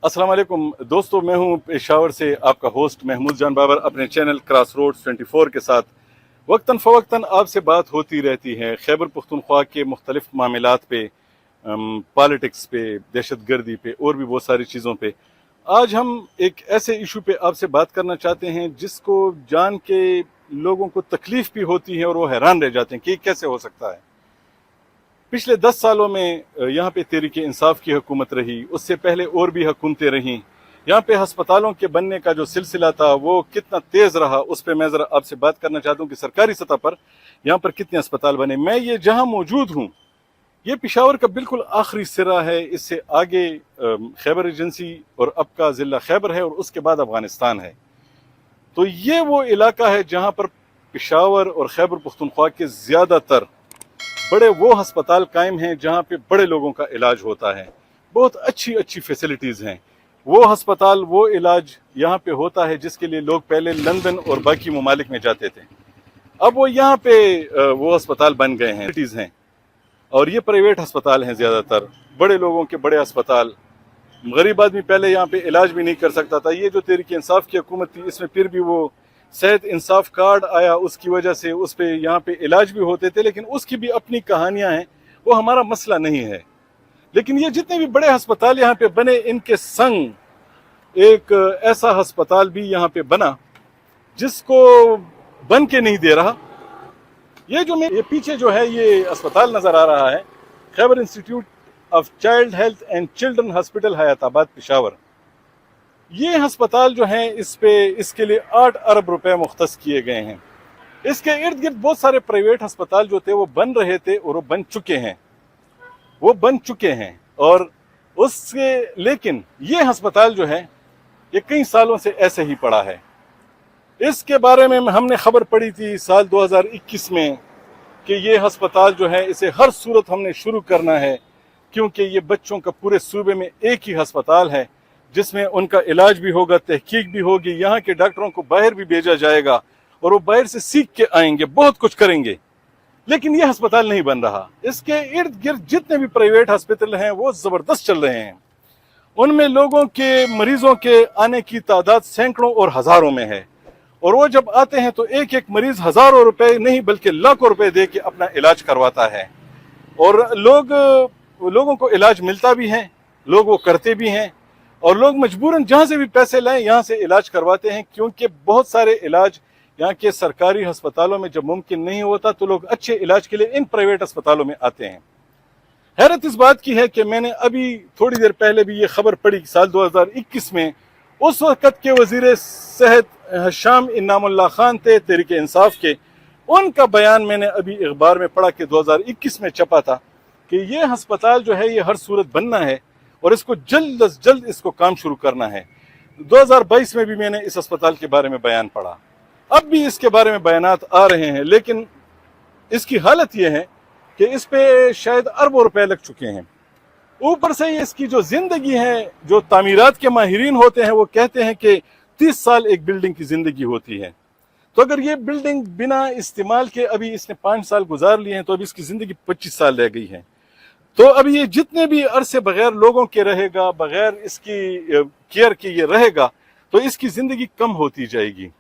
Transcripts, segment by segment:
अस्सलाम वालेकुम दोस्तों, मैं हूं पेशावर से आपका होस्ट महमूद जान बाबर अपने चैनल क्रॉस रोड्स 24 के साथ वक्तन फ़वक्तन आपसे बात होती रहती है खैबर पख्तूनख्वा के मुख्तलिफ मामलात पे, पॉलिटिक्स पे, दहशत गर्दी पे और भी बहुत सारी चीज़ों पे। आज हम एक ऐसे इशू पे आपसे बात करना चाहते हैं जिसको जान के लोगों को तकलीफ भी होती है और वो हैरान रह जाते हैं कि कैसे हो सकता है। पिछले 10 सालों में यहाँ पे तहरीक इंसाफ की हुकूमत रही, उससे पहले और भी हुकूमतें रहीं। यहाँ पे हस्पतालों के बनने का जो सिलसिला था वो कितना तेज़ रहा, उस पर मैं ज़रा आपसे बात करना चाहता हूँ कि सरकारी सतह पर यहाँ पर कितने अस्पताल बने। मैं ये जहाँ मौजूद हूँ ये पेशावर का बिल्कुल आखिरी सिरा है। इससे आगे खैबर एजेंसी और अब का ज़िला खैबर है और उसके बाद अफगानिस्तान है। तो ये वो इलाका है जहाँ पर पेशावर और खैबर पख्तूनख्वा के ज़्यादातर बड़े वो हस्पताल कायम हैं जहाँ पे बड़े लोगों का इलाज होता है। बहुत अच्छी अच्छी फैसिलिटीज़ हैं। वो हस्पताल, वो इलाज यहाँ पे होता है जिसके लिए लोग पहले लंदन और बाकी ममालिक में जाते थे। अब वो यहाँ पे वो अस्पताल बन गए हैं, फैसिलिटीज़ हैं, और ये प्राइवेट अस्पताल हैं ज़्यादातर, बड़े लोगों के बड़े अस्पताल। गरीब आदमी पहले यहाँ पे इलाज भी नहीं कर सकता था। ये जो तहरीक इंसाफ की हुकूमत थी इसमें फिर भी वो सेहत इंसाफ कार्ड आया, उसकी वजह से उस पे यहाँ पे इलाज भी होते थे, लेकिन उसकी भी अपनी कहानियां हैं, वो हमारा मसला नहीं है। लेकिन ये जितने भी बड़े अस्पताल यहाँ पे बने, इनके संग एक ऐसा अस्पताल भी यहाँ पे बना जिसको बन के नहीं दे रहा। ये पीछे जो है ये अस्पताल नजर आ रहा है, Khyber institute of child health and children hospital Hayatabad Peshawar. ये अस्पताल जो है इसके लिए 8 अरब रुपए मुख्तस किए गए हैं। इसके इर्द गिर्द बहुत सारे प्राइवेट अस्पताल जो थे वो बन रहे थे और वो बन चुके हैं और उसके, लेकिन ये अस्पताल जो है ये कई सालों से ऐसे ही पड़ा है। इसके बारे में हमने खबर पड़ी थी साल 2021 में कि ये अस्पताल जो है इसे हर सूरत हमने शुरू करना है, क्योंकि ये बच्चों का पूरे सूबे में एक ही अस्पताल है जिसमें उनका इलाज भी होगा, तहकीक भी होगी, यहाँ के डॉक्टरों को बाहर भी भेजा जाएगा और वो बाहर से सीख के आएंगे, बहुत कुछ करेंगे। लेकिन ये अस्पताल नहीं बन रहा। इसके इर्द गिर्द जितने भी प्राइवेट हॉस्पिटल हैं वो ज़बरदस्त चल रहे हैं। उनमें लोगों के, मरीजों के आने की तादाद सैकड़ों और हज़ारों में है, और वो जब आते हैं तो एक एक मरीज हज़ारों रुपए नहीं बल्कि लाखों रुपए दे के अपना इलाज करवाता है, और लोगों को इलाज मिलता भी है, लोग वो करते भी हैं, और लोग मजबूरन जहाँ से भी पैसे लाएं यहाँ से इलाज करवाते हैं, क्योंकि बहुत सारे इलाज यहाँ के सरकारी अस्पतालों में जब मुमकिन नहीं होता तो लोग अच्छे इलाज के लिए इन प्राइवेट अस्पतालों में आते हैं। हैरत इस बात की है कि मैंने अभी थोड़ी देर पहले भी ये खबर पढ़ी, साल 2021 में उस वक़्त के वज़ीर सेहत हशाम इनामुल्लाह खान थे तहरीक इंसाफ के, उनका बयान मैंने अभी अखबार में पढ़ा कि 2021 में छपा था कि ये अस्पताल जो है ये हर सूरत बनना है और इसको जल्द अज जल्द इसको काम शुरू करना है। 2022 में भी मैंने इस अस्पताल के बारे में बयान पढ़ा, अब भी इसके बारे में बयानात आ रहे हैं, लेकिन इसकी हालत ये है कि इस पे शायद अरबों रुपए लग चुके हैं। ऊपर से इसकी जो जिंदगी है, जो तामीरात के माहिरीन होते हैं वो कहते हैं कि 30 साल एक बिल्डिंग की जिंदगी होती है। तो अगर ये बिल्डिंग बिना इस्तेमाल के अभी इसने 5 साल गुजार लिए हैं तो अभी इसकी जिंदगी 25 साल रह गई है। तो अभी ये जितने भी अरसे बगैर लोगों के रहेगा, बगैर इसकी केयर के ये रहेगा, तो इसकी जिंदगी कम होती जाएगी,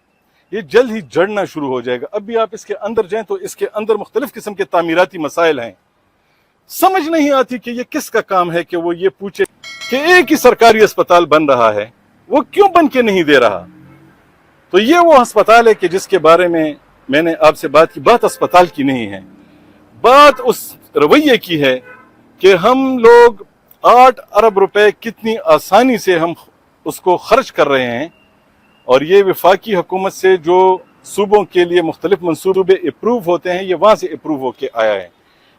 ये जल्द ही जड़ना शुरू हो जाएगा। अब भी आप इसके अंदर जाएं तो इसके अंदर मुख्तलिफ किस्म के तामीराती मसाइल हैं। समझ नहीं आती कि ये किसका काम है कि वो ये पूछे कि एक ही सरकारी अस्पताल बन रहा है, वो क्यों बन के नहीं दे रहा। तो ये वो अस्पताल है कि जिसके बारे में मैंने आपसे बात की। बात अस्पताल की नहीं है, बात उस रवैये की है कि हम लोग 8 अरब रुपए कितनी आसानी से हम उसको खर्च कर रहे हैं, और ये वफाकी हुकूमत से जो सूबों के लिए मुख्तलिफ मंसूबे अप्रूव होते हैं ये वहाँ से अप्रूव होके आया है।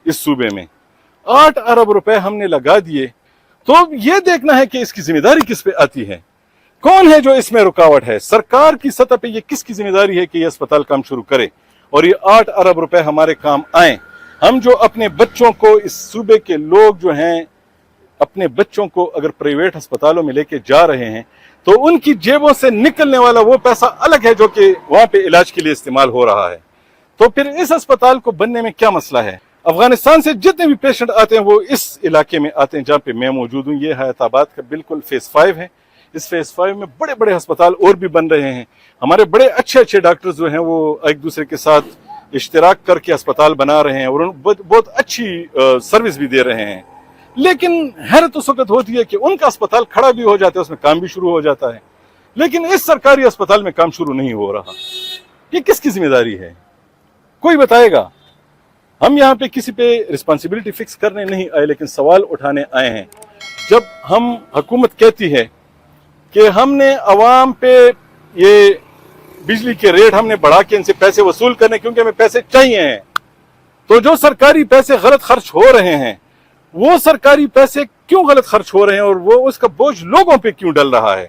इस सूबे में 8 अरब रुपए हमने लगा दिए, तो ये देखना है कि इसकी जिम्मेदारी किस पे आती है, कौन है जो इसमें रुकावट है। सरकार की सतह पे ये किसकी जिम्मेदारी है कि ये अस्पताल काम शुरू करे और ये 8 अरब रुपए हमारे काम आए। हम जो अपने बच्चों को, इस सूबे के लोग जो हैं अपने बच्चों को अगर प्राइवेट अस्पतालों में लेके जा रहे हैं तो उनकी जेबों से निकलने वाला वो पैसा अलग है जो कि वहां पे इलाज के लिए इस्तेमाल हो रहा है। तो फिर इस अस्पताल को बनने में क्या मसला है। افغانستان سے جتنے بھی پیشنٹ آتے ہیں وہ اس علاقے میں آتے ہیں جہاں پہ میں موجود ہوں. یہ حیات آباد کا بالکل فیز 5 ہے. اس فیز 5 میں بڑے بڑے ہسپتال اور بھی بن رہے ہیں. ہمارے بڑے اچھے اچھے ڈاکٹرز جو ہیں وہ ایک دوسرے کے ساتھ اشتراک کر کے اسپتال بنا رہے ہیں اور بہت اچھی سروس بھی دے رہے ہیں. لیکن حیرت اس وقت ہوتی ہے کہ ان کا اسپتال کھڑا بھی ہو جاتا ہے, اس میں کام بھی شروع ہو جاتا ہے, لیکن اس سرکاری اسپتال میں کام شروع نہیں ہو رہا. یہ کس کی ذمہ داری ہے؟ کوئی بتائے گا؟ ہم یہاں پہ کسی پہ رسپانسبلٹی فکس کرنے نہیں آئے, لیکن سوال اٹھانے آئے ہیں. جب ہم حکومت کہتی ہے کہ ہم نے عوام پہ یہ بجلی کے ریٹ ہم نے بڑھا کے ان سے پیسے وصول کرنے کیونکہ ہمیں پیسے چاہیے ہیں, تو جو سرکاری پیسے غلط خرچ ہو رہے ہیں وہ سرکاری پیسے کیوں غلط خرچ ہو رہے ہیں اور وہ اس کا بوجھ لوگوں پہ کیوں ڈل رہا ہے؟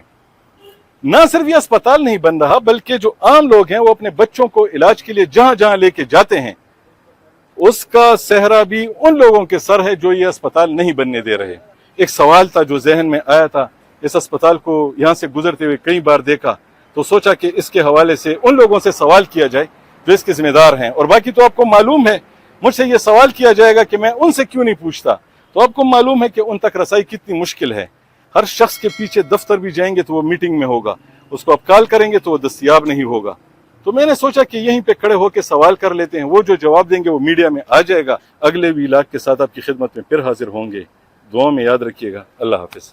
نہ صرف یہ اسپتال نہیں بن رہا بلکہ جو عام لوگ ہیں وہ اپنے بچوں کو علاج کے لیے جہاں جہاں لے کے جاتے ہیں اس کا صحرا بھی ان لوگوں کے سر ہے جو یہ اسپتال نہیں بننے دے رہے. ایک سوال تھا جو ذہن میں آیا تھا, اس اسپتال کو یہاں سے گزرتے ہوئے کئی بار دیکھا تو سوچا کہ اس کے حوالے سے ان لوگوں سے سوال کیا جائے جو اس کے ذمہ دار ہیں. اور باقی تو آپ کو معلوم ہے, مجھ سے یہ سوال کیا جائے گا کہ میں ان سے کیوں نہیں پوچھتا, تو آپ کو معلوم ہے کہ ان تک رسائی کتنی مشکل ہے. ہر شخص کے پیچھے دفتر بھی جائیں گے تو وہ میٹنگ میں ہوگا, اس کو آپ کال کریں گے تو وہ دستیاب نہیں ہوگا. تو میں نے سوچا کہ یہیں پہ کھڑے ہو کے سوال کر لیتے ہیں, وہ جو جواب دیں گے وہ میڈیا میں آ جائے گا. اگلے ویلاگ کے ساتھ آپ کی خدمت میں پھر حاضر ہوں گے. دعاؤں میں یاد رکھیے گا. اللہ حافظ.